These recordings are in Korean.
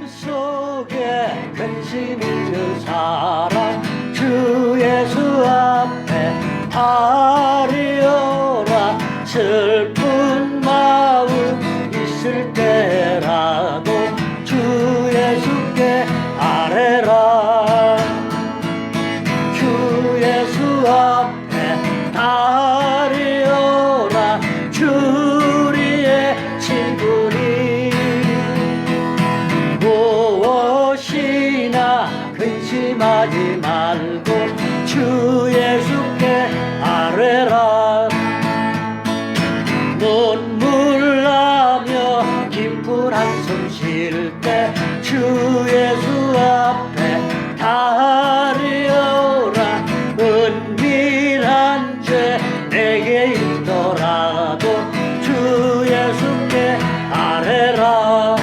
마음속에 근심이 그 사랑 주 예수 앞에 아뢰어라. 슬픈 마음 있을 때라도 주 예수께 아뢰라. 주 예수 앞에 아뢰어라. 주리의 친구니 무엇이나 근심하지 말고 주 예수께 아뢰라. 눈물 나며 깊은 한숨 쉴 때 주 예수 앞에 아뢰어라. 은밀한 죄 내게 있더라도 주 예수께 아뢰라.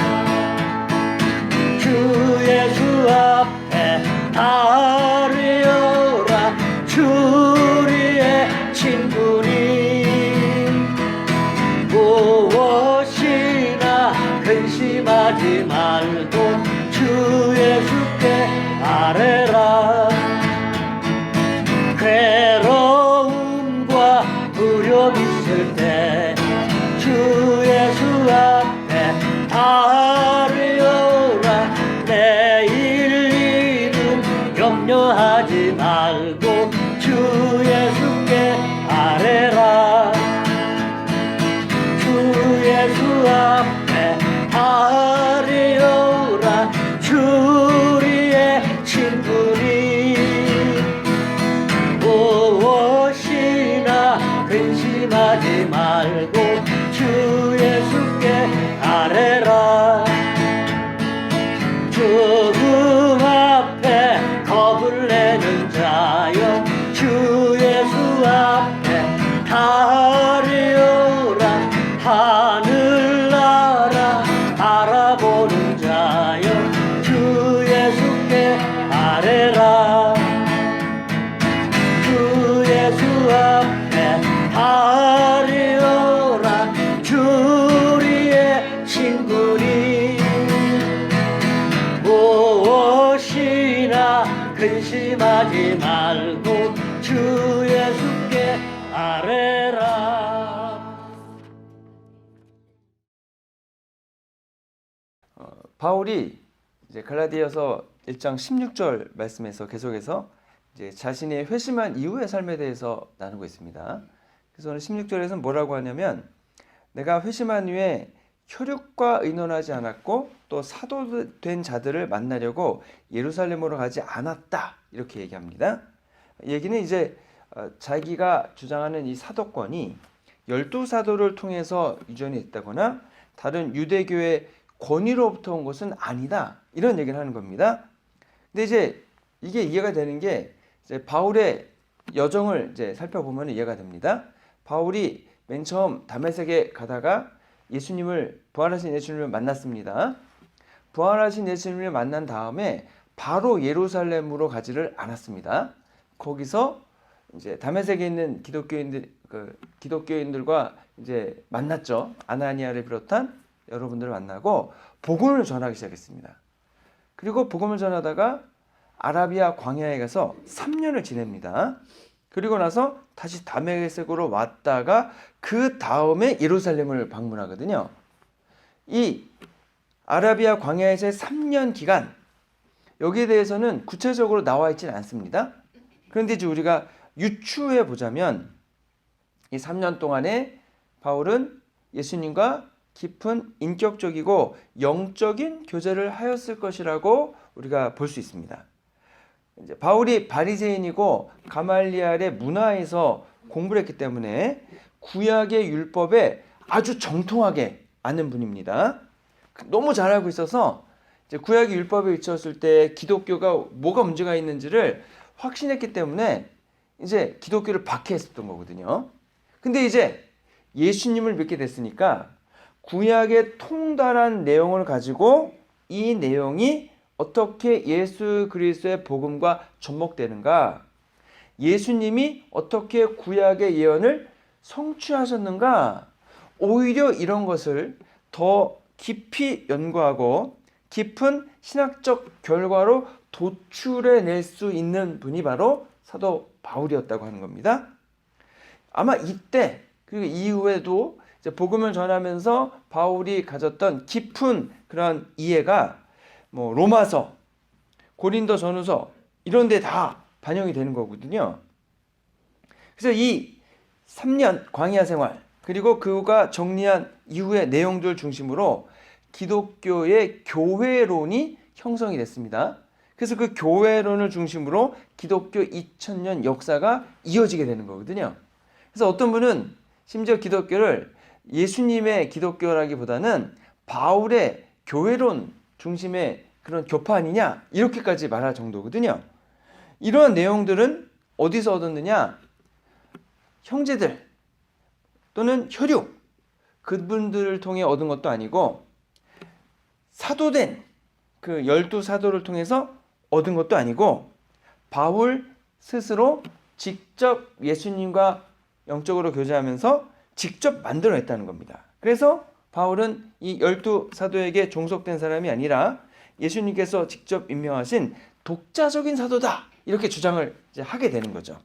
주 예수 앞에 아뢰어라. 주리의 친구니 무엇이나 근심하지 말고 주 예수께 아뢰라. 괴로움과 두려움 있을 때 주 예수 앞에 아뢰어라. 내일 일은 염려하지 말고 주 예수께 아뢰라. 주 예수 앞에 아뢰어라. 주리의 친구니 무엇이나 근심하지 말고 주 예수께 아뢰라. 죽음 앞에 겁을 내는 자여 주 예수 앞에 아뢰어라. 하늘나라 바라보는 자여 주 예수께 아뢰라. 주 예수 앞에 아뢰어라. 주리의 친구니 무엇이나 근심하지 말고 주 예수께 아뢰라. 바울이 이제 갈라디아서 1장 16절 말씀에서 계속해서 이제 자신의 회심한 이후의 삶에 대해서 나누고 있습니다. 그래서 오늘 16절에서는 뭐라고 하냐면 내가 회심한 후에 혈육과 의논하지 않았고 또 사도 된 자들을 만나려고 예루살렘으로 가지 않았다 이렇게 얘기합니다. 이 얘기는 이제 자기가 주장하는 이 사도권이 12사도를 통해서 유전이 됐다거나 다른 유대교의 권위로부터 온 것은 아니다 이런 얘기를 하는 겁니다. 근데 이제 이게 이해가 되는 게 이제 바울의 여정을 이제 살펴보면 이해가 됩니다. 바울이 맨 처음 다메섹에 가다가 부활하신 예수님을 만났습니다. 부활하신 예수님을 만난 다음에 바로 예루살렘으로 가지를 않았습니다. 거기서 이제 다메섹에 있는 기독교인들과 이제 만났죠. 아나니아를 비롯한 여러분들을 만나고 복음을 전하기 시작했습니다. 그리고 복음을 전하다가 아라비아 광야에 가서 3년을 지냅니다. 그리고 나서 다시 다메섹으로 왔다가 그 다음에 예루살렘을 방문하거든요. 이 아라비아 광야에서의 3년 기간 여기에 대해서는 구체적으로 나와 있지는 않습니다. 그런데 이제 우리가 유추해 보자면 이 3년 동안에 바울은 예수님과 깊은 인격적이고 영적인 교제를 하였을 것이라고 우리가 볼 수 있습니다. 이제 바울이 바리새인이고 가말리엘의 문화에서 공부를 했기 때문에 구약의 율법에 아주 정통하게 아는 분입니다. 너무 잘 알고 있어서 이제 구약의 율법에 있었을 때 기독교가 뭐가 문제가 있는지를 확신했기 때문에 이제 기독교를 박해했었던 거거든요. 근데 이제 예수님을 믿게 됐으니까 구약의 통달한 내용을 가지고 이 내용이 어떻게 예수 그리스도의 복음과 접목되는가, 예수님이 어떻게 구약의 예언을 성취하셨는가, 오히려 이런 것을 더 깊이 연구하고 깊은 신학적 결과로 도출해낼 수 있는 분이 바로 사도 바울이었다고 하는 겁니다. 아마 이때 그리고 이후에도 이제 복음을 전하면서 바울이 가졌던 깊은 그런 이해가 뭐 로마서, 고린도 전후서 이런 데 다 반영이 되는 거거든요. 그래서 이 3년 광야 생활 그리고 그가 정리한 이후의 내용들 중심으로 기독교의 교회론이 형성이 됐습니다. 그래서 그 교회론을 중심으로 기독교 2000년 역사가 이어지게 되는 거거든요. 그래서 어떤 분은 심지어 기독교를 예수님의 기독교라기보다는 바울의 교회론 중심의 그런 교파 아니냐 이렇게까지 말할 정도거든요. 이러한 내용들은 어디서 얻었느냐? 형제들 또는 혈육 그분들을 통해 얻은 것도 아니고 사도된 그 12사도를 통해서 얻은 것도 아니고 바울 스스로 직접 예수님과 영적으로 교제하면서 직접 만들어냈다는 겁니다. 그래서 바울은 이 12사도에게 종속된 사람이 아니라 예수님께서 직접 임명하신 독자적인 사도다 이렇게 주장을 이제 하게 되는 거죠.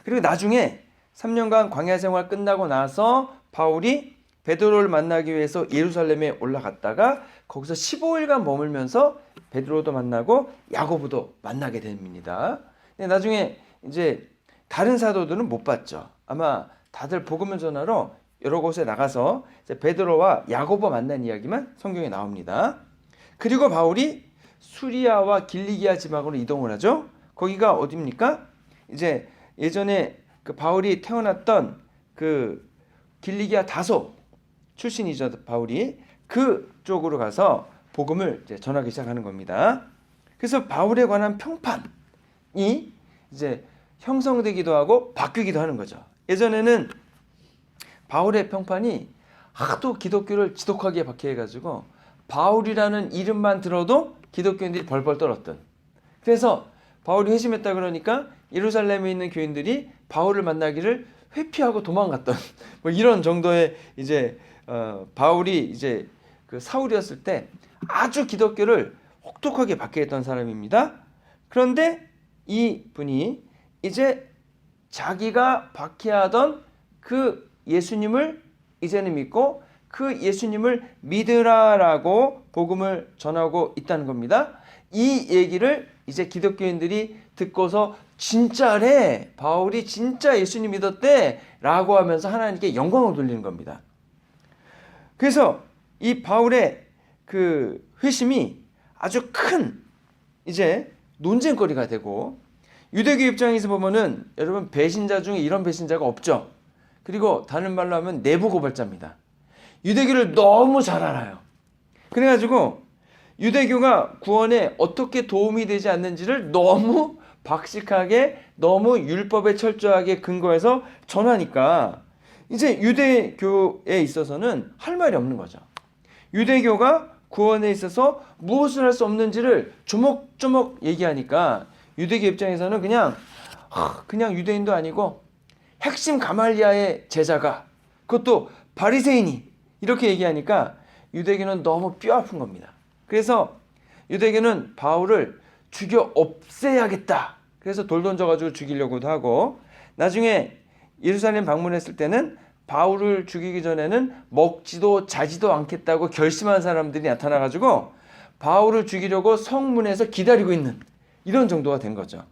그리고 나중에 3년간 광야 생활 끝나고 나서 바울이 베드로를 만나기 위해서 예루살렘에 올라갔다가 거기서 15일간 머물면서 베드로도 만나고 야고보도 만나게 됩니다. 근데 나중에 이제 다른 사도들은 못 봤죠. 아마 다들 복음을 전하러 여러 곳에 나가서 이제 베드로와 야고보 만난 이야기만 성경에 나옵니다. 그리고 바울이 수리아와 길리기아 지방으로 이동을 하죠. 거기가 어디입니까? 이제 예전에 그 바울이 태어났던 그 길리기아 다소 출신이죠. 바울이 그쪽으로 가서 복음을 이제 전하기 시작하는 겁니다. 그래서 바울에 관한 평판이 이제 형성되기도 하고 바뀌기도 하는 거죠. 예전에는 바울의 평판이 하도 기독교를 지독하게 박해해가지고 바울이라는 이름만 들어도 기독교인들이 벌벌 떨었던. 그래서 바울이 회심했다 그러니까 예루살렘에 있는 교인들이 바울을 만나기를 회피하고 도망갔던 뭐 이런 정도의 이제 바울이 이제 그 사울이었을 때 아주 기독교를 혹독하게 박해했던 사람입니다. 그런데 이 분이 이제 자기가 박해하던 그 예수님을 이제는 믿고 그 예수님을 믿으라라고 복음을 전하고 있다는 겁니다. 이 얘기를 이제 기독교인들이 듣고서 진짜래, 바울이 진짜 예수님 믿었대 라고 하면서 하나님께 영광을 돌리는 겁니다. 그래서 이 바울의 그 회심이 아주 큰 이제 논쟁거리가 되고, 유대교 입장에서 보면은 여러분 배신자 중에 이런 배신자가 없죠. 그리고 다른 말로 하면 내부 고발자입니다. 유대교를 너무 잘 알아요. 그래가지고 유대교가 구원에 어떻게 도움이 되지 않는지를 너무 박식하게, 너무 율법에 철저하게 근거해서 전하니까 이제 유대교에 있어서는 할 말이 없는 거죠. 유대교가 구원에 있어서 무엇을 할 수 없는지를 조목조목 얘기하니까 유대교 입장에서는 그냥 유대인도 아니고 핵심 가말리아의 제자가, 그것도 바리새인이 이렇게 얘기하니까 유대교는 너무 뼈아픈 겁니다. 그래서 유대교는 바울을 죽여 없애야겠다. 그래서 돌 던져가지고 죽이려고도 하고, 나중에 예루살렘 방문했을 때는 바울을 죽이기 전에는 먹지도 자지도 않겠다고 결심한 사람들이 나타나가지고 바울을 죽이려고 성문에서 기다리고 있는 이런 정도가 된 거죠.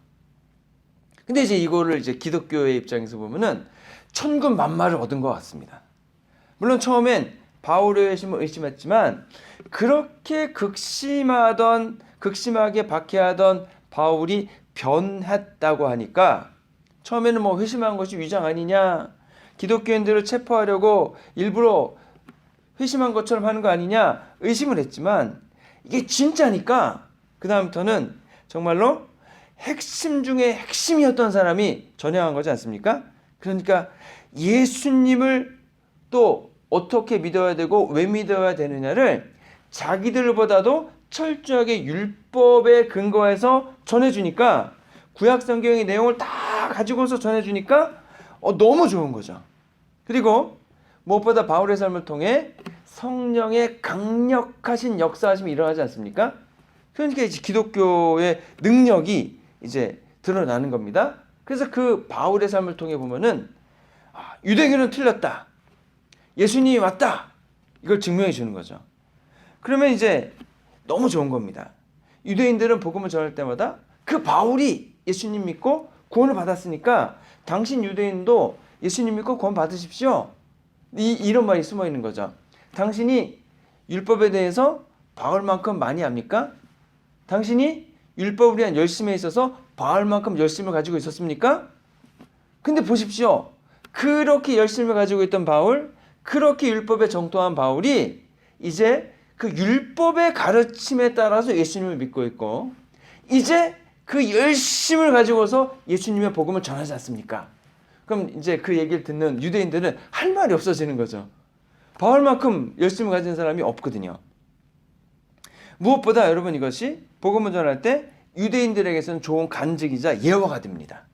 근데 이제 이거를 이제 기독교의 입장에서 보면은 천군만마를 얻은 것 같습니다. 물론 처음엔 바울의 회심을 의심했지만 그렇게 극심하게 박해하던 바울이 변했다고 하니까 처음에는 뭐 회심한 것이 위장 아니냐, 기독교인들을 체포하려고 일부러 회심한 것처럼 하는 거 아니냐 의심을 했지만 이게 진짜니까 그 다음부터는 정말로 핵심 중에 핵심이었던 사람이 전향한 거지 않습니까? 그러니까 예수님을 또 어떻게 믿어야 되고 왜 믿어야 되느냐를 자기들보다도 철저하게 율법에 근거해서 전해주니까, 구약 성경의 내용을 다 가지고서 전해주니까 너무 좋은 거죠. 그리고 무엇보다 바울의 삶을 통해 성령의 강력하신 역사하심이 일어나지 않습니까? 그러니까 이제 기독교의 능력이 이제 드러나는 겁니다. 그래서 그 바울의 삶을 통해 보면은 유대교는 틀렸다. 예수님이 맞다. 이걸 증명해 주는 거죠. 그러면 이제 너무 좋은 겁니다. 유대인들은 복음을 전할 때마다 그 바울이 예수님 믿고 구원을 받았으니까 당신 유대인도 예수님 믿고 구원 받으십시오. 이런 말이 숨어 있는 거죠. 당신이 율법에 대해서 바울만큼 많이 압니까? 당신이 율법을 위한 열심에 있어서 바울만큼 열심을 가지고 있었습니까? 근데 보십시오. 그렇게 열심을 가지고 있던 바울, 그렇게 율법에 정통한 바울이 이제 그 율법의 가르침에 따라서 예수님을 믿고 있고, 이제 그 열심을 가지고서 예수님의 복음을 전하지 않습니까? 그럼 이제 그 얘기를 듣는 유대인들은 할 말이 없어지는 거죠. 바울만큼 열심을 가진 사람이 없거든요. 무엇보다 여러분 이것이 복음을 전할 때 유대인들에게서는 좋은 간증이자 예화가 됩니다.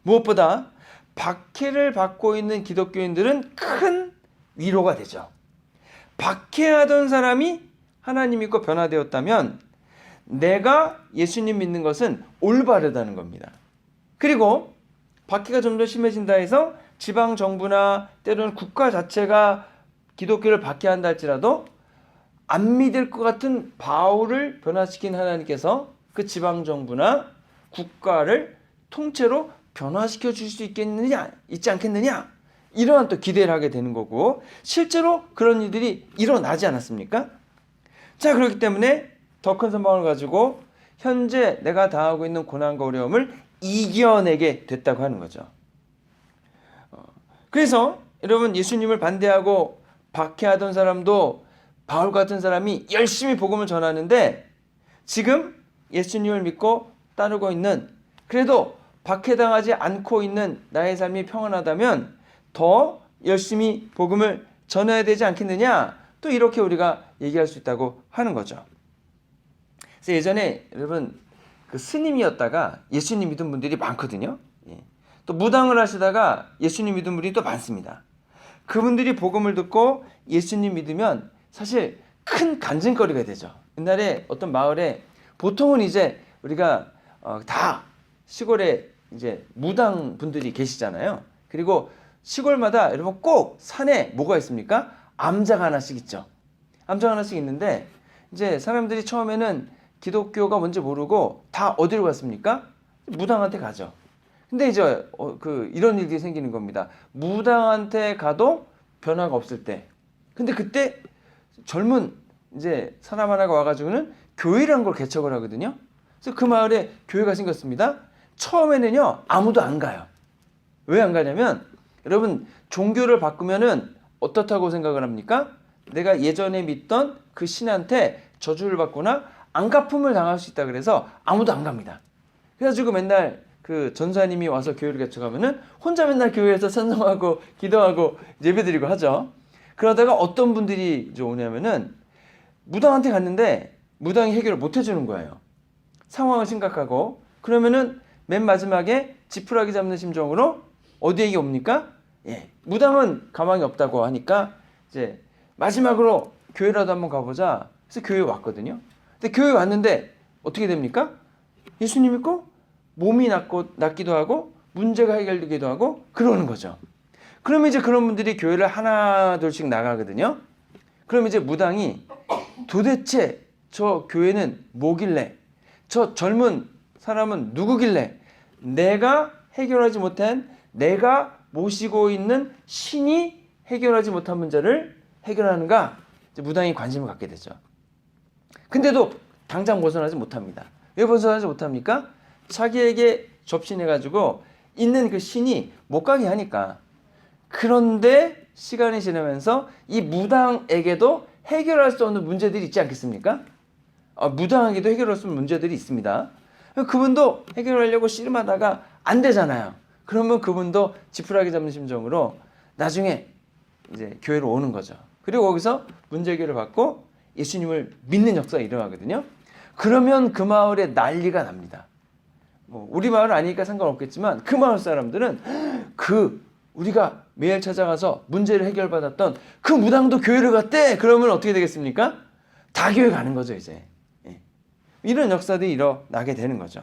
무엇보다 박해를 받고 있는 기독교인들은 큰 위로가 되죠. 박해하던 사람이 하나님 믿고 변화되었다면 내가 예수님 믿는 것은 올바르다는 겁니다. 그리고 박해가 좀 더 심해진다 해서 지방 정부나 때로는 국가 자체가 기독교를 박해한다 할지라도 안 믿을 것 같은 바울을 변화시킨 하나님께서 그 지방 정부나 국가를 통째로 변화시켜 줄 수 있지 않겠느냐, 이러한 또 기대를 하게 되는 거고, 실제로 그런 일들이 일어나지 않았습니까? 자, 그렇기 때문에 더 큰 소망을 가지고 현재 내가 당하고 있는 고난과 어려움을 이겨내게 됐다고 하는 거죠. 그래서 여러분, 예수님을 반대하고 박해하던 사람도 바울 같은 사람이 열심히 복음을 전하는데, 지금 예수님을 믿고 따르고 있는, 그래도 박해당하지 않고 있는 나의 삶이 평안하다면 더 열심히 복음을 전해야 되지 않겠느냐, 또 이렇게 우리가 얘기할 수 있다고 하는 거죠. 그래서 예전에 여러분 그 스님이었다가 예수님 믿은 분들이 많거든요. 또 무당을 하시다가 예수님 믿은 분이 또 많습니다. 그분들이 복음을 듣고 예수님 믿으면 사실 큰 간증거리가 되죠. 옛날에 어떤 마을에 보통은 이제 우리가 다 시골에 이제 무당 분들이 계시잖아요. 그리고 시골마다 여러분 꼭 산에 뭐가 있습니까? 암자가 하나씩 있죠. 암자가 하나씩 있는데 이제 사람들이 처음에는 기독교가 뭔지 모르고 다 어디로 갔습니까? 무당한테 가죠. 근데 이제 이런 일들이 생기는 겁니다. 무당한테 가도 변화가 없을 때. 근데 그때 젊은 이제 사람 하나가 와가지고는 교회라는 걸 개척을 하거든요. 그래서 그 마을에 교회가 생겼습니다. 처음에는요 아무도 안 가요. 왜 안 가냐면 여러분 종교를 바꾸면은 어떻다고 생각을 합니까? 내가 예전에 믿던 그 신한테 저주를 받거나 안갚음을 당할 수 있다 그래서 아무도 안 갑니다. 그래가지고 맨날 그 전사님이 와서 교회를 개척하면은 혼자 맨날 교회에서 찬송하고 기도하고 예배드리고 하죠. 그러다가 어떤 분들이 이제 오냐면은 무당한테 갔는데 무당이 해결을 못 해주는 거예요. 상황은 심각하고. 그러면은 맨 마지막에 지푸라기 잡는 심정으로 어디에게 옵니까? 무당은 가망이 없다고 하니까 이제 마지막으로 교회라도 한번 가보자. 그래서 교회 왔거든요. 근데 교회 왔는데 어떻게 됩니까? 예수님 믿고 몸이 낫기도 하고 문제가 해결되기도 하고 그러는 거죠. 그러면 이제 그런 분들이 교회를 하나 둘씩 나가거든요. 그럼 이제 무당이 도대체 저 교회는 뭐길래, 저 젊은 사람은 누구길래 내가 해결하지 못한, 내가 모시고 있는 신이 해결하지 못한 문제를 해결하는가, 이제 무당이 관심을 갖게 되죠. 근데도 당장 벗어나지 못합니다. 왜 벗어나지 못합니까? 자기에게 접신해가지고 있는 그 신이 못 가게 하니까. 그런데 시간이 지나면서 이 무당에게도 해결할 수 없는 문제들이 있지 않겠습니까? 무당에게도 해결할 수 없는 문제들이 있습니다. 그분도 해결하려고 씨름하다가 안 되잖아요. 그러면 그분도 지푸라기 잡는 심정으로 나중에 이제 교회로 오는 거죠. 그리고 거기서 문제 해결을 받고 예수님을 믿는 역사가 일어나거든요. 그러면 그 마을에 난리가 납니다. 우리 마을 아니니까 상관없겠지만 그 마을 사람들은 그 우리가 매일 찾아가서 문제를 해결받았던 그 무당도 교회를 갔대. 그러면 어떻게 되겠습니까? 다 교회 가는 거죠, 이제. 예. 이런 역사들이 일어나게 되는 거죠.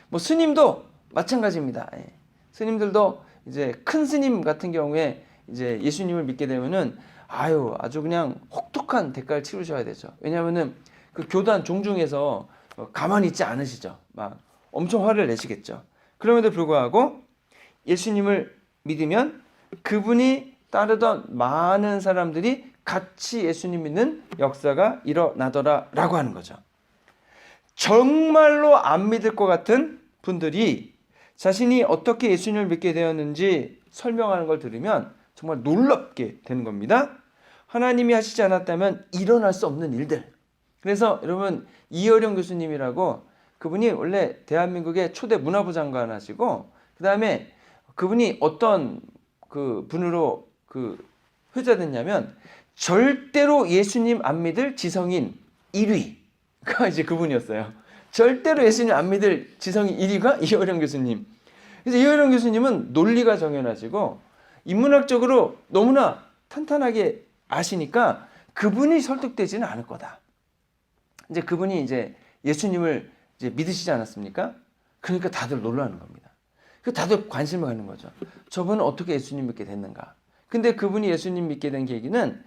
뭐 스님도 마찬가지입니다. 예. 스님들도 이제 큰 스님 같은 경우에 이제 예수님을 믿게 되면은 아주 그냥 혹독한 대가를 치르셔야 되죠. 왜냐하면은 그 교단 종중에서 가만히 있지 않으시죠. 막 엄청 화를 내시겠죠. 그럼에도 불구하고 예수님을 믿으면 그분이 따르던 많은 사람들이 같이 예수님 믿는 역사가 일어나더라라고 하는 거죠. 정말로 안 믿을 것 같은 분들이 자신이 어떻게 예수님을 믿게 되었는지 설명하는 걸 들으면 정말 놀랍게 되는 겁니다. 하나님이 하시지 않았다면 일어날 수 없는 일들. 그래서 여러분 이어령 교수님이라고 그분이 원래 대한민국의 초대 문화부 장관 하시고 그 다음에 그분이 어떤 그 분으로 그 회자됐냐면 절대로 예수님 안 믿을 지성인 1위가 이제 그분이었어요. 절대로 예수님 안 믿을 지성인 1위가 이어령 교수님. 그래서 이어령 교수님은 논리가 정연하시고 인문학적으로 너무나 탄탄하게 아시니까 그분이 설득되지는 않을 거다. 이제 그분이 이제 예수님을 이제 믿으시지 않았습니까? 그러니까 다들 놀라는 겁니다. 그 다들 관심을 갖는 거죠. 저분은 어떻게 예수님 믿게 됐는가? 근데 그분이 예수님 믿게 된 계기는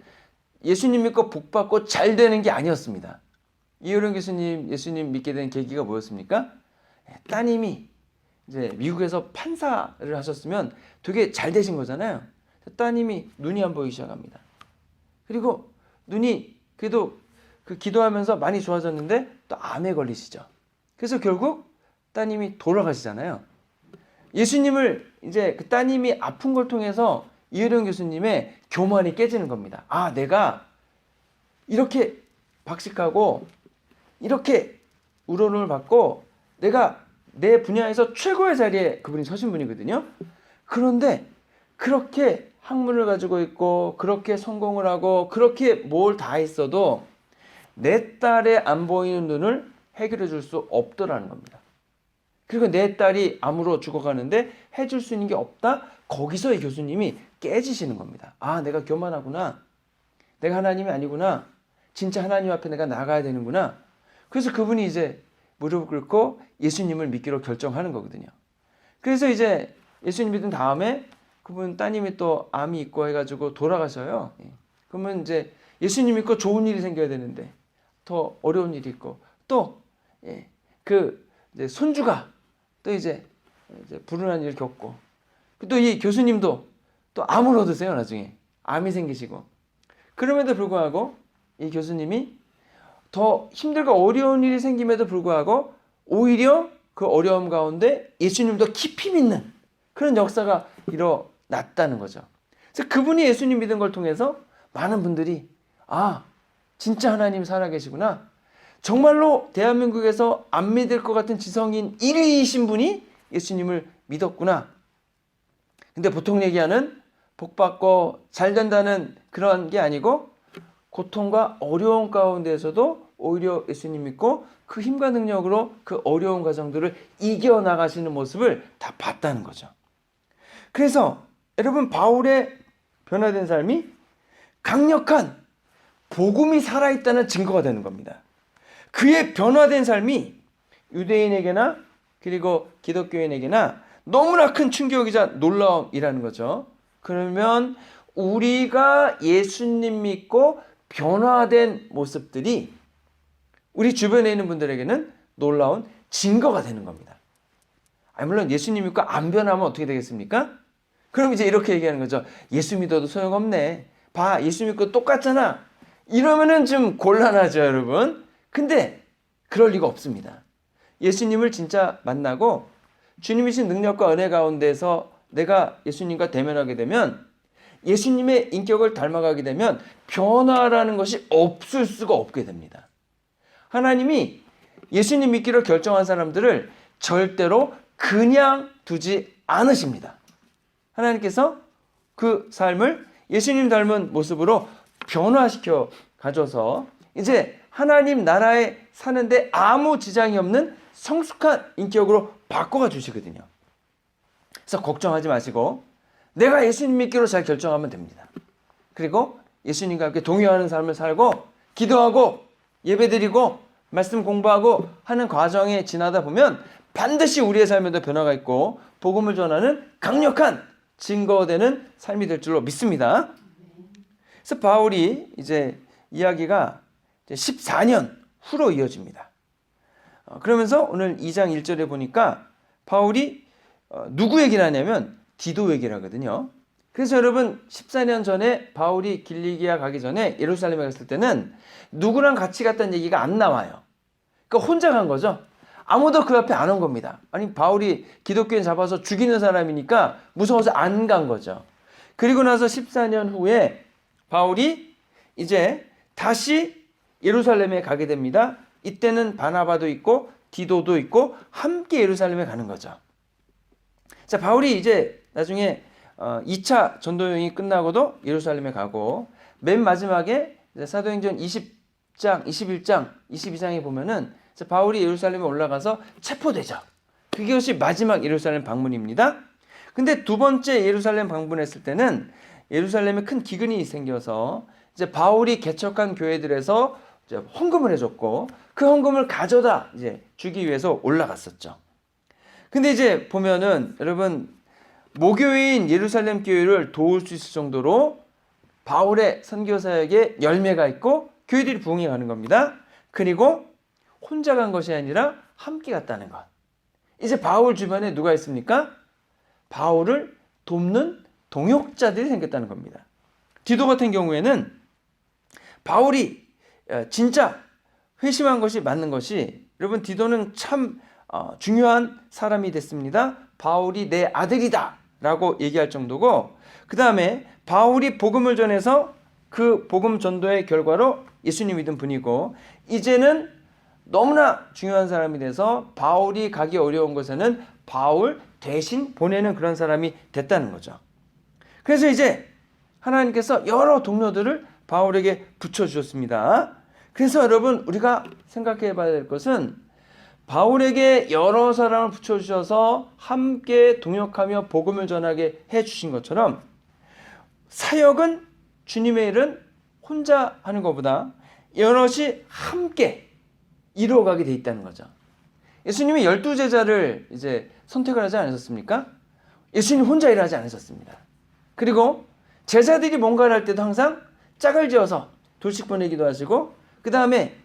예수님 믿고 복 받고 잘 되는 게 아니었습니다. 이효령 교수님 예수님 믿게 된 계기가 뭐였습니까? 따님이 이제 미국에서 판사를 하셨으면 되게 잘 되신 거잖아요. 따님이 눈이 안 보이기 시작합니다. 그리고 눈이 그래도 그 기도하면서 많이 좋아졌는데 또 암에 걸리시죠. 그래서 결국 따님이 돌아가시잖아요. 예수님을 이제 그 따님이 아픈 걸 통해서 이효령 교수님의 교만이 깨지는 겁니다. 아, 내가 이렇게 박식하고 이렇게 우러름을 받고 내가 내 분야에서 최고의 자리에 그분이 서신 분이거든요. 그런데 그렇게 학문을 가지고 있고 그렇게 성공을 하고 그렇게 뭘 다 했어도 내 딸의 안 보이는 눈을 해결해 줄 수 없더라는 겁니다. 그리고 내 딸이 암으로 죽어가는데 해줄 수 있는 게 없다? 거기서 이 교수님이 깨지시는 겁니다. 아, 내가 교만하구나. 내가 하나님이 아니구나. 진짜 하나님 앞에 내가 나가야 되는구나. 그래서 그분이 이제 무릎을 꿇고 예수님을 믿기로 결정하는 거거든요. 그래서 이제 예수님 믿은 다음에 그분 따님이 또 암이 있고 해가지고 돌아가셔요. 그러면 이제 예수님 믿고 좋은 일이 생겨야 되는데 더 어려운 일이 있고 또 그 이제 손주가 또 이제 불운한 일을 겪고 또 이 교수님도 또 암을 얻으세요. 나중에 암이 생기시고 그럼에도 불구하고 이 교수님이 더 힘들고 어려운 일이 생김에도 불구하고 오히려 그 어려움 가운데 예수님 더 깊이 믿는 그런 역사가 일어났다는 거죠. 그래서 그분이 예수님 믿은 걸 통해서 많은 분들이 아, 진짜 하나님 살아계시구나. 정말로 대한민국에서 안 믿을 것 같은 지성인 1위이신 분이 예수님을 믿었구나. 근데 보통 얘기하는 복받고 잘 된다는 그런 게 아니고 고통과 어려운 가운데에서도 오히려 예수님 믿고 그 힘과 능력으로 그 어려운 과정들을 이겨나가시는 모습을 다 봤다는 거죠. 그래서 여러분 바울의 변화된 삶이 강력한 복음이 살아있다는 증거가 되는 겁니다. 그의 변화된 삶이 유대인에게나 그리고 기독교인에게나 너무나 큰 충격이자 놀라움이라는 거죠. 그러면 우리가 예수님 믿고 변화된 모습들이 우리 주변에 있는 분들에게는 놀라운 증거가 되는 겁니다. 물론 예수님 믿고 안 변하면 어떻게 되겠습니까? 그럼 이제 이렇게 얘기하는 거죠. 예수 믿어도 소용없네. 봐, 예수 믿고 똑같잖아. 이러면은 좀 곤란하죠, 여러분. 근데 그럴 리가 없습니다. 예수님을 진짜 만나고 주님이신 능력과 은혜 가운데서 내가 예수님과 대면하게 되면 예수님의 인격을 닮아가게 되면 변화라는 것이 없을 수가 없게 됩니다. 하나님이 예수님 믿기로 결정한 사람들을 절대로 그냥 두지 않으십니다. 하나님께서 그 삶을 예수님 닮은 모습으로 변화시켜 가져서 이제 하나님 나라에 사는데 아무 지장이 없는 성숙한 인격으로 바꿔가 주시거든요. 그래서 걱정하지 마시고 내가 예수님 믿기로 잘 결정하면 됩니다. 그리고 예수님과 함께 동요하는 삶을 살고 기도하고 예배드리고 말씀 공부하고 하는 과정에 지나다 보면 반드시 우리의 삶에도 변화가 있고 복음을 전하는 강력한 증거되는 삶이 될 줄로 믿습니다. 그래서 바울이 이제 이야기가 14년 후로 이어집니다. 그러면서 오늘 2장 1절에 보니까 바울이 누구 얘기를 하냐면 디도 얘기를 하거든요. 그래서 여러분 14년 전에 바울이 길리기아 가기 전에 예루살렘에 갔을 때는 누구랑 같이 갔다는 얘기가 안 나와요. 그러니까 혼자 간 거죠. 아무도 그 앞에 안 온 겁니다. 아니 바울이 기독교인 잡아서 죽이는 사람이니까 무서워서 안 간 거죠. 그리고 나서 14년 후에 바울이 이제 다시 예루살렘에 가게 됩니다. 이때는 바나바도 있고 디도도 있고 함께 예루살렘에 가는 거죠. 자, 바울이 이제 나중에 2차 전도 여행이 끝나고도 예루살렘에 가고 맨 마지막에 사도행전 20장, 21장, 22장에 보면은 바울이 예루살렘에 올라가서 체포되죠. 그것이 마지막 예루살렘 방문입니다. 근데 두 번째 예루살렘 방문했을 때는 예루살렘에 큰 기근이 생겨서 이제 바울이 개척한 교회들에서 이제 헌금을 해줬고 그 헌금을 가져다 이제 주기 위해서 올라갔었죠. 근데 이제 보면은 여러분 모교회인 예루살렘 교회를 도울 수 있을 정도로 바울의 선교 사역에 열매가 있고 교회들이 부흥해 가는 겁니다. 그리고 혼자 간 것이 아니라 함께 갔다는 것. 이제 바울 주변에 누가 있습니까? 바울을 돕는 동역자들이 생겼다는 겁니다. 디도 같은 경우에는 바울이 진짜 회심한 것이 맞는 것이 여러분 디도는 참 중요한 사람이 됐습니다. 바울이 내 아들이다 라고 얘기할 정도고 그 다음에 바울이 복음을 전해서 그 복음 전도의 결과로 예수님 믿은 분이고 이제는 너무나 중요한 사람이 돼서 바울이 가기 어려운 곳에는 바울 대신 보내는 그런 사람이 됐다는 거죠. 그래서 이제 하나님께서 여러 동료들을 바울에게 붙여주셨습니다. 그래서 여러분 우리가 생각해 봐야 될 것은 바울에게 여러 사람을 붙여주셔서 함께 동역하며 복음을 전하게 해주신 것처럼 사역은 주님의 일은 혼자 하는 것보다 여럿이 함께 이루어가게 돼 있다는 거죠. 예수님이 12제자를 이제 선택을 하지 않으셨습니까? 예수님 혼자 일하지 않으셨습니다. 그리고 제자들이 뭔가를 할 때도 항상 짝을 지어서 둘씩 보내기도 하시고 그 다음에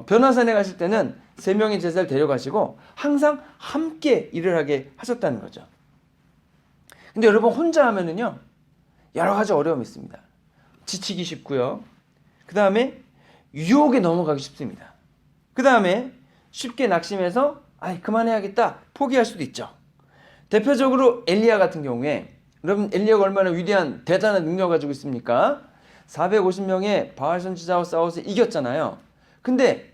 변화산에 가실 때는 3명의 제자를 데려가시고 항상 함께 일을 하게 하셨다는 거죠. 근데 여러분 혼자 하면은요 여러 가지 어려움이 있습니다. 지치기 쉽고요. 그 다음에 유혹에 넘어가기 쉽습니다. 그 다음에 쉽게 낙심해서 그만해야겠다 포기할 수도 있죠. 대표적으로 엘리야 같은 경우에 여러분 엘리야가 얼마나 위대한 대단한 능력을 가지고 있습니까? 450명의 바알 선지자와 싸워서 이겼잖아요. 근데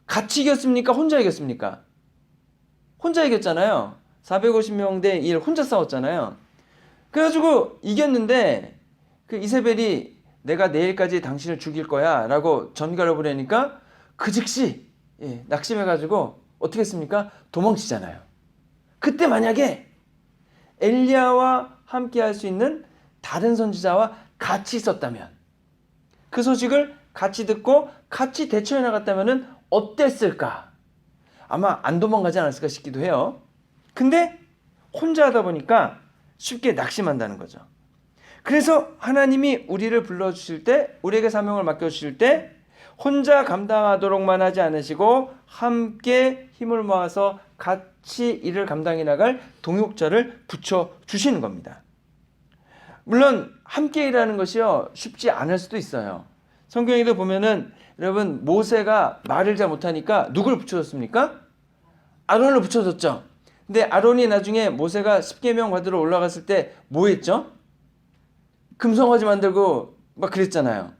같이 이겼습니까? 혼자 이겼습니까? 혼자 이겼잖아요. 450명 대 1 혼자 싸웠잖아요. 그래가지고 이겼는데 그 이세벨이 내가 내일까지 당신을 죽일 거야 라고 전갈을 보내니까 그 즉시 낙심해가지고 어떻게 했습니까? 도망치잖아요. 그때 만약에 엘리야와 함께 할 수 있는 다른 선지자와 같이 있었다면 그 소식을 같이 듣고 같이 대처해 나갔다면 어땠을까? 아마 안 도망가지 않았을까 싶기도 해요. 근데 혼자 하다 보니까 쉽게 낙심한다는 거죠. 그래서 하나님이 우리를 불러주실 때 우리에게 사명을 맡겨주실 때 혼자 감당하도록만 하지 않으시고 함께 힘을 모아서 같이 일을 감당해 나갈 동역자를 붙여주시는 겁니다. 물론 함께 일하는 것이요 쉽지 않을 수도 있어요. 성경에도 보면은 여러분 모세가 말을 잘 못하니까 누굴 붙여줬습니까? 아론을 붙여줬죠. 근데 아론이 나중에 모세가 십계명 받으러 올라갔을 때 뭐 했죠? 금송아지 만들고 막 그랬잖아요.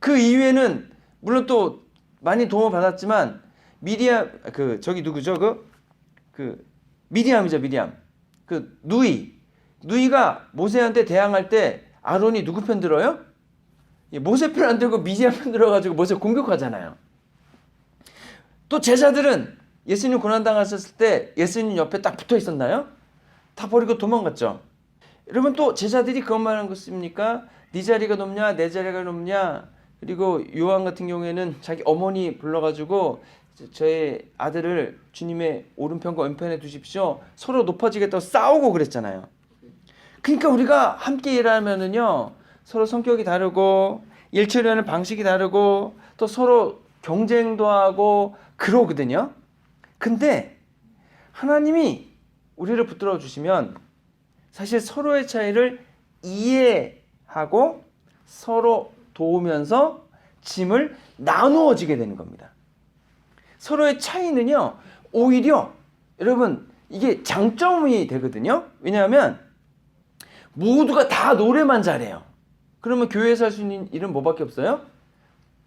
그 이후에는 물론 또 많이 도움을 받았지만 미디암 저기 누구죠? 미디암이죠. 미디암. 누이가 모세한테 대항할 때 아론이 누구 편 들어요? 모세 편 안 들고 미디암 편 들어가지고 모세 공격하잖아요. 또 제자들은 예수님 고난당하셨을 때 예수님 옆에 딱 붙어 있었나요? 다 버리고 도망갔죠. 여러분 또 제자들이 그것만 한 것입니까? 네 자리가 높냐 내 자리가 높냐. 그리고 요한 같은 경우에는 자기 어머니 불러가지고 저의 아들을 주님의 오른편과 왼편에 두십시오. 서로 높아지겠다고 싸우고 그랬잖아요. 그러니까 우리가 함께 일하면은요 서로 성격이 다르고 일 처리하는 방식이 다르고 또 서로 경쟁도 하고 그러거든요. 근데 하나님이 우리를 붙들어 주시면 사실 서로의 차이를 이해하고 서로 도우면서 짐을 나누어지게 되는 겁니다. 서로의 차이는요 오히려 여러분 이게 장점이 되거든요. 왜냐하면 모두가 다 노래만 잘해요. 그러면 교회에서 할 수 있는 일은 뭐밖에 없어요?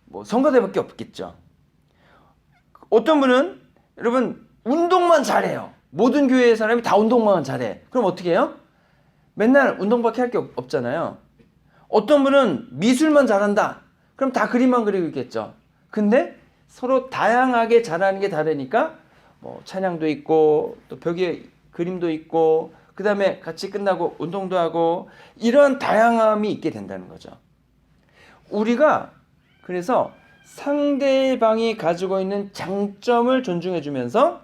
뭐 성가대밖에 없겠죠. 어떤 분은 여러분 운동만 잘해요. 모든 교회의 사람이 다 운동만 잘해. 그럼 어떻게 해요? 맨날 운동밖에 할 게 없잖아요. 어떤 분은 미술만 잘한다. 그럼 다 그림만 그리고 있겠죠. 근데 서로 다양하게 잘하는 게 다르니까 뭐 찬양도 있고 또 벽에 그림도 있고 그 다음에 같이 끝나고 운동도 하고 이런 다양함이 있게 된다는 거죠. 우리가 그래서 상대방이 가지고 있는 장점을 존중해 주면서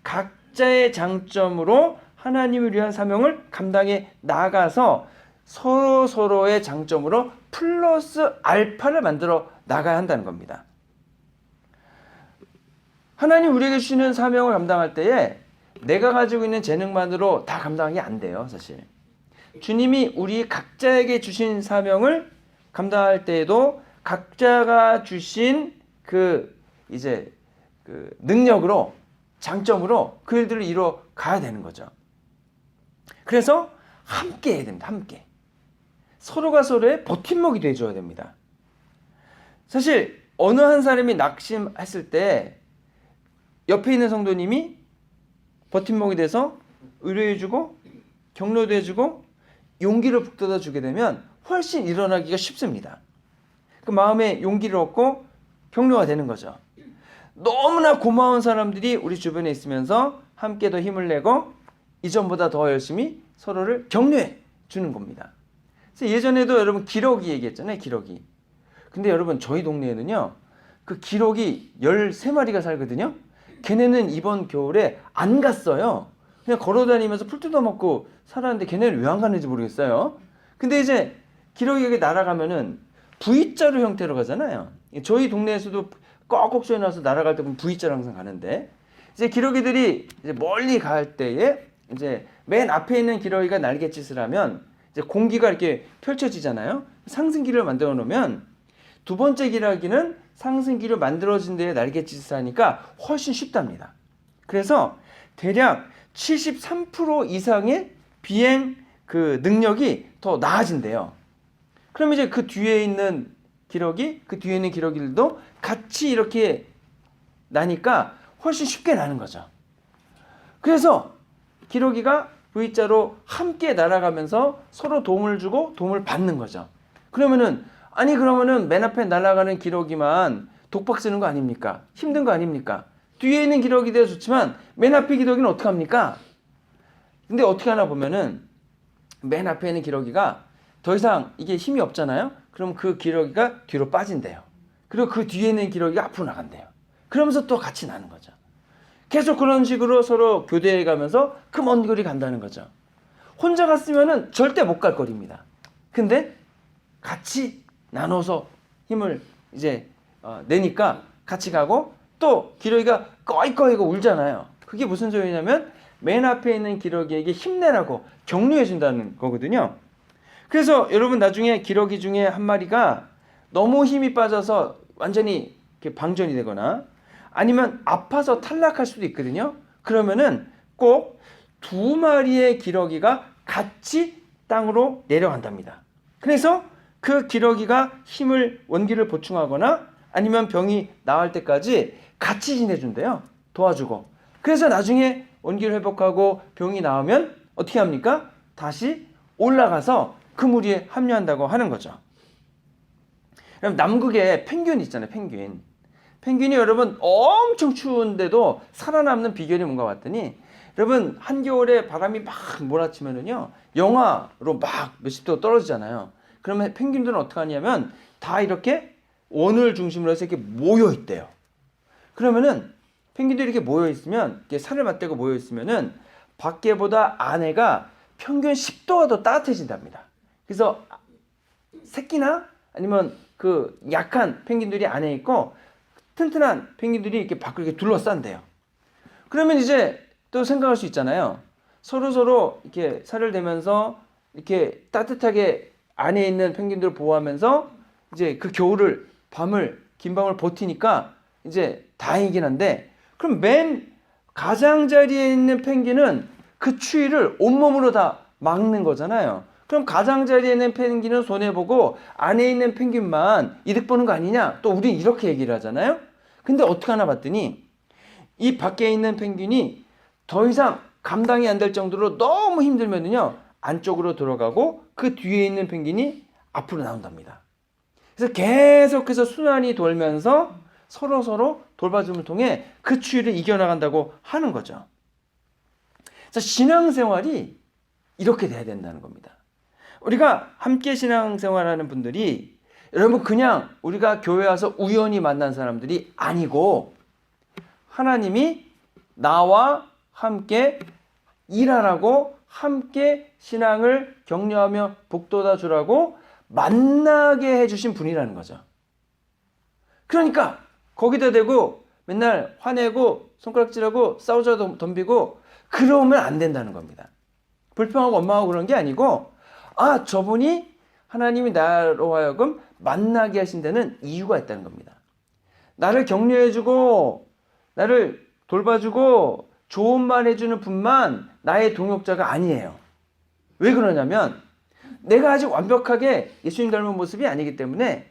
각자의 장점으로 하나님을 위한 사명을 감당해 나가서 서로의 장점으로 플러스 알파를 만들어 나가야 한다는 겁니다. 하나님 우리에게 주시는 사명을 감당할 때에 내가 가지고 있는 재능만으로 다 감당이 안 돼요, 사실. 주님이 우리 각자에게 주신 사명을 감당할 때에도 각자가 주신 그 능력으로 장점으로 그 일들을 이뤄 가야 되는 거죠. 그래서 함께 해야 됩니다. 함께. 서로가 서로의 버팀목이 돼줘야 됩니다. 사실 어느 한 사람이 낙심했을 때 옆에 있는 성도님이 버팀목이 돼서 의뢰해주고 격려도 해주고 용기를 북돋아 주게 되면 훨씬 일어나기가 쉽습니다. 그 마음에 용기를 얻고 격려가 되는 거죠. 너무나 고마운 사람들이 우리 주변에 있으면서 함께 더 힘을 내고 이전보다 더 열심히 서로를 격려해 주는 겁니다. 그래서 예전에도 여러분 기러기 얘기했잖아요. 기러기. 근데 여러분 저희 동네에는요. 그 기러기 13마리가 살거든요. 걔네는 이번 겨울에 안 갔어요. 그냥 걸어다니면서 풀 뜯어먹고 살았는데 걔네는 왜 안 갔는지 모르겠어요. 근데 이제 기러기가 날아가면은 V자로 형태로 가잖아요. 저희 동네에서도 꺽꺽 소리 나서 날아갈 때 보면 V자로 항상 가는데 이제 기러기들이 이제 멀리 갈 때에 이제 맨 앞에 있는 기러기가 날갯짓을 하면 이제 공기가 이렇게 펼쳐지잖아요. 상승기를 만들어 놓으면 두 번째 기러기는 상승기를 만들어진 데에 날갯짓을 하니까 훨씬 쉽답니다. 그래서 대략 73% 이상의 비행 그 능력이 더 나아진대요. 그럼 이제 그 뒤에 있는 기러기, 그 뒤에 있는 기러기들도 같이 이렇게 나니까 훨씬 쉽게 나는 거죠. 그래서 기러기가 V자로 함께 날아가면서 서로 도움을 주고 도움을 받는 거죠. 그러면은 맨 앞에 날아가는 기러기만 독박 쓰는 거 아닙니까? 힘든 거 아닙니까? 뒤에 있는 기러기도 좋지만 맨 앞에 기러기는 어떻게 합니까? 근데 어떻게 하나 보면은 맨 앞에 있는 기러기가 더 이상 이게 힘이 없잖아요. 그럼 그 기러기가 뒤로 빠진대요. 그리고 그 뒤에 있는 기러기가 앞으로 나간대요. 그러면서 또 같이 나는 거죠. 계속 그런 식으로 서로 교대해 가면서 그 먼 거리 간다는 거죠. 혼자 갔으면은 절대 못 갈 거리입니다. 근데 같이 나눠서 힘을 이제 내니까 같이 가고 또 기러기가 꺼이꺼이고 울잖아요. 그게 무슨 소리냐면 맨 앞에 있는 기러기에게 힘내라고 격려해 준다는 거거든요. 그래서 여러분 나중에 기러기 중에 한 마리가 너무 힘이 빠져서 완전히 이렇게 방전이 되거나 아니면 아파서 탈락할 수도 있거든요. 그러면은 꼭 2마리의 기러기가 같이 땅으로 내려간답니다. 그래서 그 기러기가 원기를 보충하거나 아니면 병이 나을 때까지 같이 지내준대요. 도와주고. 그래서 나중에 원기를 회복하고 병이 나으면 어떻게 합니까? 다시 올라가서 그 무리에 합류한다고 하는 거죠. 그럼 남극에 펭귄 있잖아요. 펭귄이 여러분 엄청 추운데도 살아남는 비결이 뭔가 봤더니 여러분 한겨울에 바람이 막 몰아치면은요 영하로 막 몇십 도 떨어지잖아요. 그러면 펭귄들은 어떻게 하냐면 다 이렇게 원을 중심으로 해서 이렇게 모여 있대요. 그러면은 펭귄들이 이렇게 모여 있으면 이렇게 살을 맞대고 모여 있으면은 밖에보다 안에가 평균 10도가 더 따뜻해진답니다. 그래서 새끼나 아니면 그 약한 펭귄들이 안에 있고 튼튼한 펭귄들이 이렇게 밖을 이렇게 둘러싼대요. 그러면 이제 또 생각할 수 있잖아요. 서로 이렇게 살을 대면서 이렇게 따뜻하게 안에 있는 펭귄들을 보호하면서 이제 그 겨울을 긴 밤을 버티니까 이제 다행이긴 한데 그럼 맨 가장자리에 있는 펭귄은 그 추위를 온몸으로 다 막는 거잖아요. 그럼 가장자리에 있는 펭귄은 손해보고 안에 있는 펭귄만 이득 보는 거 아니냐? 또 우린 이렇게 얘기를 하잖아요. 근데 어떻게 하나 봤더니 이 밖에 있는 펭귄이 더 이상 감당이 안 될 정도로 너무 힘들면은요 안쪽으로 들어가고 그 뒤에 있는 펭귄이 앞으로 나온답니다. 그래서 계속해서 순환이 돌면서 서로 돌봐줌을 통해 그 추위를 이겨나간다고 하는 거죠. 그래서 신앙생활이 이렇게 돼야 된다는 겁니다. 우리가 함께 신앙생활하는 분들이 여러분 그냥 우리가 교회 와서 우연히 만난 사람들이 아니고 하나님이 나와 함께 일하라고 함께 신앙을 격려하며 복돋아 주라고 만나게 해주신 분이라는 거죠. 그러니까 거기다 대고 맨날 화내고 손가락질하고 싸우자 덤비고 그러면 안 된다는 겁니다. 불평하고 원망하고 그런 게 아니고 저분이 하나님이 나로 하여금 만나게 하신 데는 이유가 있다는 겁니다. 나를 격려해주고 나를 돌봐주고 좋은 말 해주는 분만 나의 동역자가 아니에요. 왜 그러냐면 내가 아직 완벽하게 예수님 닮은 모습이 아니기 때문에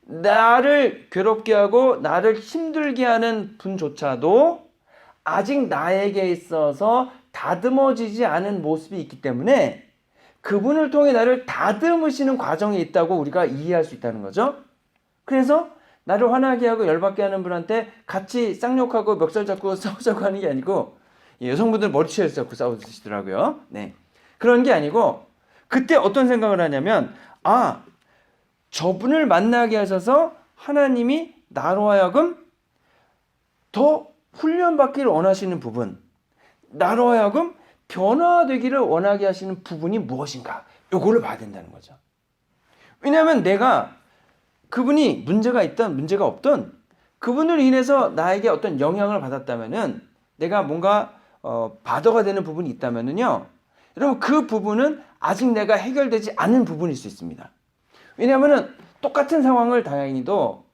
나를 괴롭게 하고 나를 힘들게 하는 분조차도 아직 나에게 있어서 다듬어지지 않은 모습이 있기 때문에 그분을 통해 나를 다듬으시는 과정이 있다고 우리가 이해할 수 있다는 거죠. 그래서 나를 화나게 하고 열받게 하는 분한테 같이 쌍욕하고 멱살 잡고 싸우자고 하는 게 아니고 여성분들 머리채를 잡고 싸우시더라고요. 네. 그런 게 아니고 그때 어떤 생각을 하냐면 저분을 만나게 하셔서 하나님이 나로 하여금 더 훈련받기를 원하시는 부분, 나로 하여금 변화되기를 원하게 하시는 부분이 무엇인가? 요거를 봐야 된다는 거죠. 왜냐하면 내가 그분이 문제가 있든 문제가 없든 그분을 인해서 나에게 어떤 영향을 받았다면은 내가 뭔가 바더가 되는 부분이 있다면은요, 여러분 그 부분은 아직 내가 해결되지 않은 부분일 수 있습니다. 왜냐하면은 똑같은 상황을 다행히도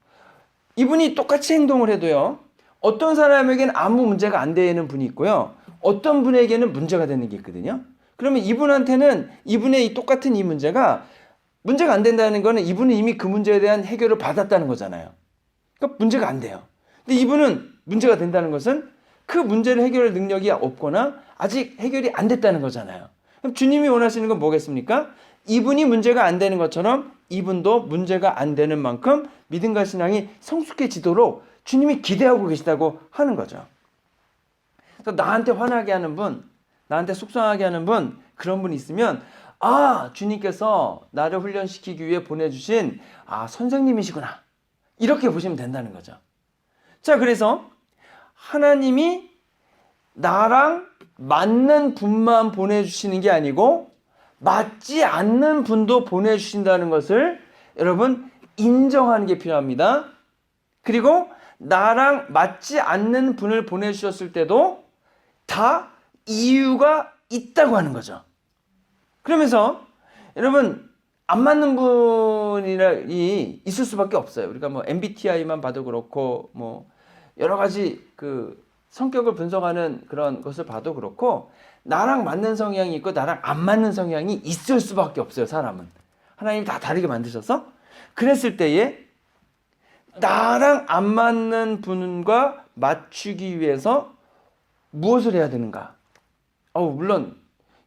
이분이 똑같이 행동을 해도요, 어떤 사람에게는 아무 문제가 안 되는 분이 있고요, 어떤 분에게는 문제가 되는 게 있거든요. 그러면 이분한테는 이분의 이 똑같은 이 문제가 안 된다는 거는 이분은 이미 그 문제에 대한 해결을 받았다는 거잖아요. 그러니까 문제가 안 돼요. 근데 이분은 문제가 된다는 것은 그 문제를 해결할 능력이 없거나 아직 해결이 안 됐다는 거잖아요. 그럼 주님이 원하시는 건 뭐겠습니까? 이분이 문제가 안 되는 것처럼 이분도 문제가 안 되는 만큼 믿음과 신앙이 성숙해지도록 주님이 기대하고 계시다고 하는 거죠. 그래서 나한테 화나게 하는 분, 나한테 속상하게 하는 분, 그런 분 있으면 주님께서 나를 훈련시키기 위해 보내주신 선생님이시구나, 이렇게 보시면 된다는 거죠. 자, 그래서 하나님이 나랑 맞는 분만 보내주시는 게 아니고 맞지 않는 분도 보내주신다는 것을 여러분 인정하는 게 필요합니다. 그리고 나랑 맞지 않는 분을 보내주셨을 때도 다 이유가 있다고 하는 거죠. 그러면서 여러분 안 맞는 분이 있을 수밖에 없어요. 우리가 뭐 MBTI만 봐도 그렇고 뭐 여러 가지 그 성격을 분석하는 그런 것을 봐도 그렇고 나랑 맞는 성향이 있고 나랑 안 맞는 성향이 있을 수밖에 없어요. 사람은 하나님이 다 다르게 만드셔서. 그랬을 때에 나랑 안 맞는 분과 맞추기 위해서 무엇을 해야 되는가? 물론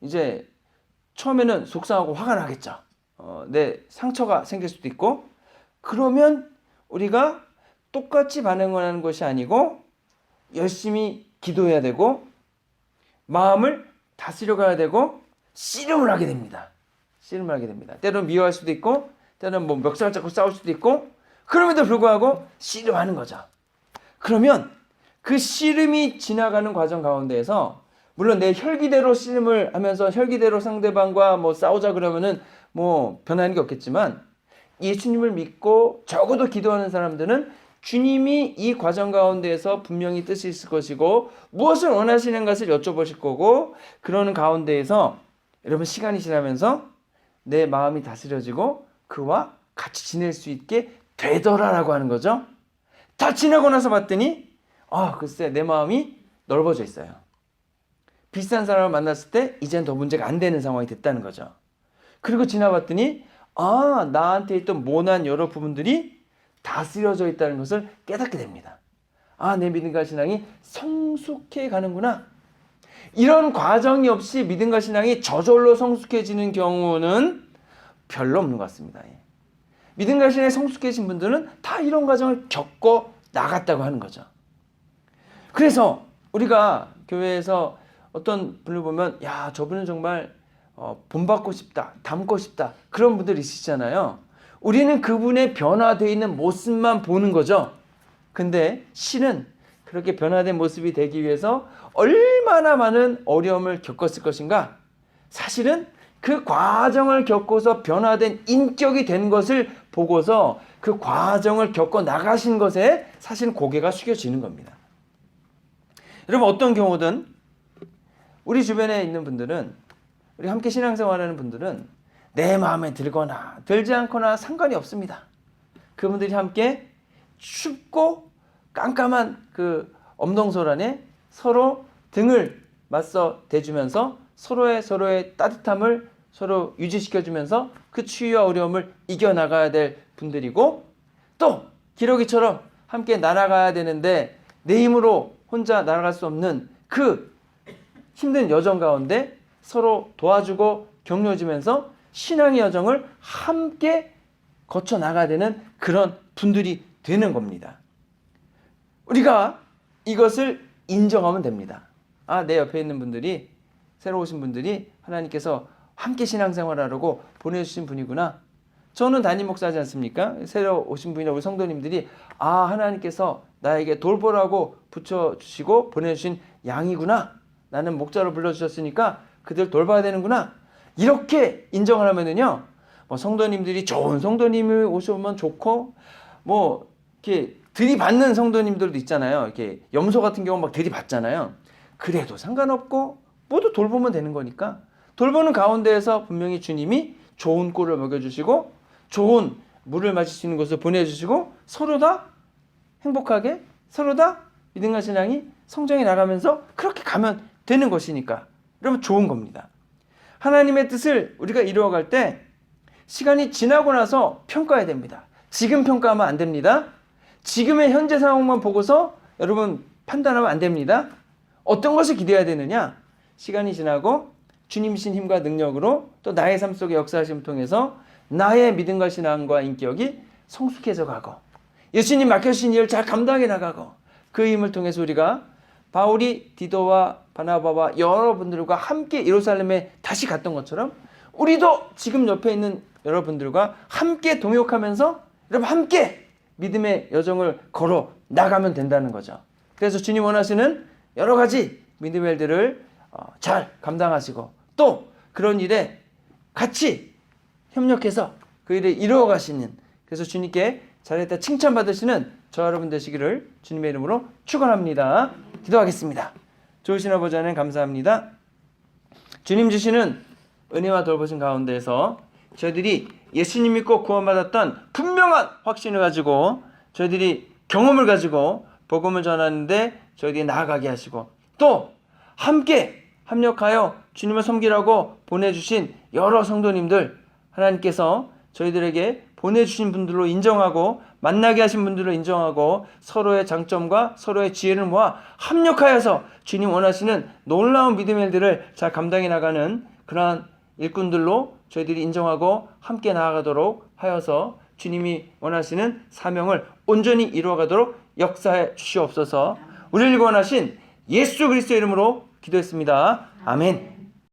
이제 처음에는 속상하고 화가 나겠죠. 내 상처가 생길 수도 있고. 그러면 우리가 똑같이 반응을 하는 것이 아니고 열심히 기도해야 되고 마음을 다스려 가야 되고 씨름을 하게 됩니다. 씨름을 하게 됩니다. 때로는 미워할 수도 있고 때로는 뭐 멱살 잡고 싸울 수도 있고 그럼에도 불구하고 씨름하는 거죠. 그러면 그 씨름이 지나가는 과정 가운데에서 물론 내 혈기대로 씨름을 하면서 혈기대로 상대방과 뭐 싸우자 그러면은 뭐 변하는 게 없겠지만 예수님을 믿고 적어도 기도하는 사람들은 주님이 이 과정 가운데에서 분명히 뜻이 있을 것이고 무엇을 원하시는 것을 여쭤보실 거고 그러는 가운데에서 여러분 시간이 지나면서 내 마음이 다스려지고 그와 같이 지낼 수 있게 되더라라고 하는 거죠. 다 지나고 나서 봤더니 글쎄 내 마음이 넓어져 있어요. 비슷한 사람을 만났을 때 이제는 더 문제가 안 되는 상황이 됐다는 거죠. 그리고 지나봤더니 나한테 있던 모난 여러 부분들이 다스려져 있다는 것을 깨닫게 됩니다. 내 믿음과 신앙이 성숙해 가는구나. 이런 과정이 없이 믿음과 신앙이 저절로 성숙해지는 경우는 별로 없는 것 같습니다. 믿음과 신앙이 성숙해진 분들은 다 이런 과정을 겪고 나갔다고 하는 거죠. 그래서 우리가 교회에서 어떤 분을 보면 저분은 정말 본받고 싶다, 닮고 싶다 그런 분들 있으시잖아요. 우리는 그분의 변화되어 있는 모습만 보는 거죠. 근데 실은 그렇게 변화된 모습이 되기 위해서 얼마나 많은 어려움을 겪었을 것인가. 사실은 그 과정을 겪고서 변화된 인격이 된 것을 보고서 그 과정을 겪어 나가신 것에 사실 고개가 숙여지는 겁니다. 여러분 어떤 경우든 우리 주변에 있는 분들은 우리 함께 신앙생활하는 분들은 내 마음에 들거나 들지 않거나 상관이 없습니다. 그분들이 함께 춥고 깜깜한 그 엄동설 안에 서로 등을 맞서 대주면서 서로의 따뜻함을 서로 유지시켜주면서 그 추위와 어려움을 이겨나가야 될 분들이고 또 기러기처럼 함께 날아가야 되는데 내 힘으로 혼자 날아갈 수 없는 그 힘든 여정 가운데 서로 도와주고 격려해주면서 신앙의 여정을 함께 거쳐 나가야 되는 그런 분들이 되는 겁니다. 우리가 이것을 인정하면 됩니다. 내 옆에 있는 분들이 새로 오신 분들이 하나님께서 함께 신앙생활하라고 보내주신 분이구나. 저는 담임 목사지 않습니까? 새로 오신 분이나 우리 성도님들이 하나님께서 나에게 돌보라고 붙여주시고 보내주신 양이구나. 나는 목자로 불러주셨으니까 그들 돌봐야 되는구나. 이렇게 인정을 하면은요, 성도님들이 좋은 성도님이 오시면 좋고, 이렇게 들이받는 성도님들도 있잖아요. 이렇게 염소 같은 경우 막 들이받잖아요. 그래도 상관없고, 모두 돌보면 되는 거니까, 돌보는 가운데에서 분명히 주님이 좋은 꼴을 먹여주시고, 좋은 물을 마실 수 있는 곳을 보내주시고, 서로 다 행복하게, 서로 다 믿음과 신앙이 성장해 나가면서 그렇게 가면 되는 것이니까, 여러분 좋은 겁니다. 하나님의 뜻을 우리가 이루어갈 때 시간이 지나고 나서 평가해야 됩니다. 지금 평가하면 안 됩니다. 지금의 현재 상황만 보고서 여러분 판단하면 안 됩니다. 어떤 것을 기대해야 되느냐? 시간이 지나고 주님이신 힘과 능력으로 또 나의 삶 속에 역사하심을 통해서 나의 믿음과 신앙과 인격이 성숙해져 가고 예수님 맡겨주신 일을 잘 감당해 나가고 그 힘을 통해서 우리가 바울이 디도와 바나바와 여러분들과 함께 예루살렘에 다시 갔던 것처럼 우리도 지금 옆에 있는 여러분들과 함께 동역하면서 여러분 함께 믿음의 여정을 걸어 나가면 된다는 거죠. 그래서 주님 원하시는 여러 가지 믿음의 일들을 잘 감당하시고 또 그런 일에 같이 협력해서 그 일을 이루어 가시는 그래서 주님께 잘했다 칭찬받으시는 저 여러분 되시기를 주님의 이름으로 축원합니다. 기도하겠습니다. 좋으신 아버지 하나님 감사합니다. 주님 주시는 은혜와 돌보신 가운데에서 저희들이 예수님 믿고 구원받았던 분명한 확신을 가지고 저희들이 경험을 가지고 복음을 전하는데 저희들이 나아가게 하시고 또 함께 합력하여 주님을 섬기라고 보내주신 여러 성도님들 하나님께서 저희들에게 보내주신 분들로 인정하고 만나게 하신 분들로 인정하고 서로의 장점과 서로의 지혜를 모아 합력하여서 주님 원하시는 놀라운 믿음의 일들을 잘 감당해 나가는 그러한 일꾼들로 저희들이 인정하고 함께 나아가도록 하여서 주님이 원하시는 사명을 온전히 이루어가도록 역사해 주시옵소서. 우리를 원하신 예수 그리스도의 이름으로 기도했습니다. 아멘.